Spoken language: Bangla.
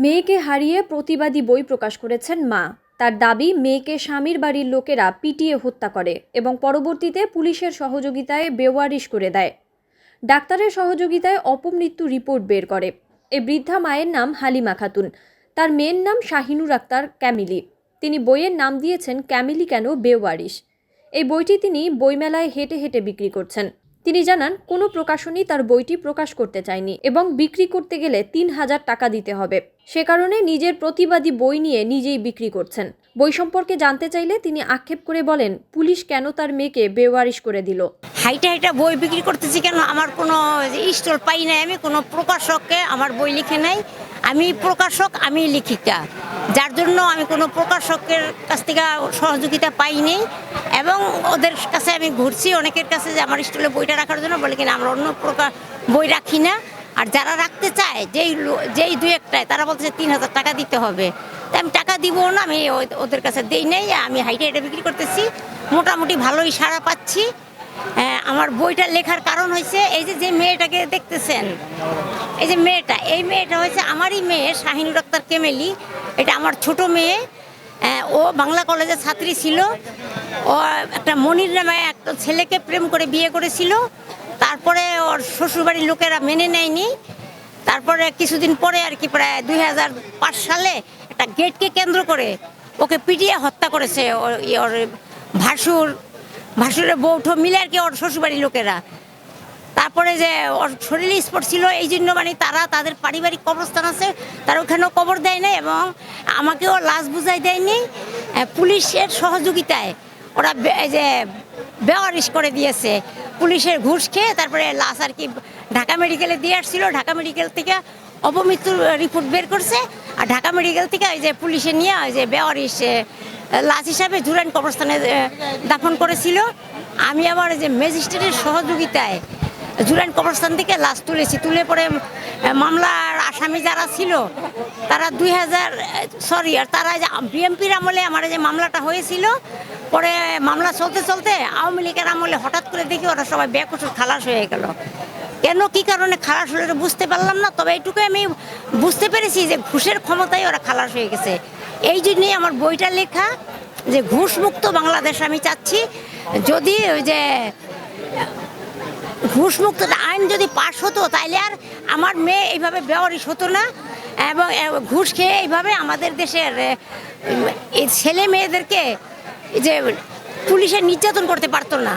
মেয়েকে হারিয়ে প্রতিবাদী বই প্রকাশ করেছেন মা। তার দাবি, মেয়েকে স্বামীর বাড়ির লোকেরা পিটিয়ে হত্যা করে এবং পরবর্তীতে পুলিশের সহযোগিতায় বেওয়ারিশ করে দেয়। ডাক্তারের সহযোগিতায় অপমৃত্যু রিপোর্ট বের করে। এই বৃদ্ধা মায়ের নাম হালিমা খাতুন, তার মেয়ের নাম শাহিনুর আক্তার ক্যামিলি। তিনি বইয়ের নাম দিয়েছেন ক্যামিলি কেন বেওয়ারিশ। এই বইটি তিনি বইমেলায় হেঁটে হেঁটে বিক্রি করছেন। তিনি জানান, কোনো প্রকাশনী তার বইটি প্রকাশ করতে চায়নি এবং বিক্রি করতে গেলে ৩,০০০ টাকা দিতে হবে। সে কারণে নিজের প্রতিবাদী বই নিয়ে নিজেই বিক্রি করছেন। বই সম্পর্কে জানতে চাইলে তিনি আক্ষেপ করে বলেন, পুলিশ কেন তার মেয়েকে বেওয়ারিশ করে দিল। হাইটা হাইটা বই বিক্রি করতেছি কেন? আমার কোনো স্টল পাই নাই, আমি কোনো প্রকাশককে আমার বই লিখে নাই। আমি প্রকাশক, আমি লেখিকা, যার জন্য আমি কোনো প্রকাশকের কাছ থেকে সহযোগিতা পাইনি। এবং ওদের কাছে আমি ঘুরছি অনেকের কাছে যে আমার স্টলে বইটা রাখার জন্য, বলে কিনা আমরা অন্য প্রকার বই রাখি না। আর যারা রাখতে চায়, যেই দু একটায়, তারা বলতেছে ৩,০০০ টাকা দিতে হবে। তাই আমি টাকা দিব না, আমি ওদের কাছে দেই নাই। আমি হাইটা হাইটা বিক্রি করতেছি, মোটামুটি ভালোই সাড়া পাচ্ছি। আমার বইটা লেখার কারণ হয়েছে, এই যে মেয়েটাকে দেখতেছেন, এই যে মেয়েটা, এই মেয়েটা হয়েছে আমারই মেয়ে শাহিনুর আক্তার ক্যামিলি। এটা আমার ছোট মেয়ে। ও বাংলা কলেজের ছাত্রী ছিল। ও একটা মনির নামে একটা ছেলেকে প্রেম করে বিয়ে করেছিল। তারপরে ওর শ্বশুরবাড়ির লোকেরা মেনে নেয়নি। তারপরে কিছুদিন পরে আর কি, প্রায় 2005 সালে একটা গেটকে কেন্দ্র করে ওকে পিটিয়ে হত্যা করেছে ওর ভাসুরের বৌঠো মিলে আর কি, ওর শ্বশুরবাড়ির লোকেরা। তারপরে যে ওর শরীরে স্পট ছিল, এই জন্য মানে তারা তাদের পারিবারিক কবরস্থান আছে, তারা ওখানেও কবর দেয় নাই এবং আমাকেও লাশ বুঝাই দেয়নি। পুলিশের সহযোগিতায় ওরা যে বেওয়ারিশ করে দিয়েছে, পুলিশের ঘুষ খেয়ে তারপরে লাশ আর কি ঢাকা মেডিকেলে দিয়ে আসছিল। ঢাকা মেডিকেল থেকে অপমৃত্যুর রিপোর্ট বের করছে। আর ঢাকা মেডিকেল থেকে ওই যে পুলিশে নিয়ে ওই যে বেওয়ারিশ লাশ হিসাবে জুরাইন কবরস্থানে দাফন করেছিল। আমি আবার যে ম্যাজিস্ট্রেটের সহযোগিতায় জুরাইন কবরস্থান থেকে লাশ তুলেছি। তুলে পরে মামলার আসামি যারা ছিল তারা আর তারা যে বিএমপির আমলে আমার যে মামলাটা হয়েছিল, পরে মামলা চলতে চলতে আওয়ামী লীগের আমলে হঠাৎ করে দেখি ওরা সবাই বেকসুর খালাস হয়ে গেল। কেন, কি কারণে খালাস হলে বুঝতে পারলাম না, তবে এইটুকু আমি বুঝতে পেরেছি যে ঘুষের ক্ষমতায় ওরা খালাস হয়ে গেছে। এই জন্যই আমার বইটা লেখা, যে ঘুষমুক্ত বাংলাদেশ আমি চাচ্ছি। যদি ওই যে ঘুষমুক্ত আইন যদি পাশ হতো, তাইলে আর আমার মেয়ে এইভাবে বেওয়ারিশ হতো না এবং ঘুষ খেয়ে এইভাবে আমাদের দেশের ছেলে মেয়েদেরকে যে পুলিশের নির্যাতন করতে পারতো না।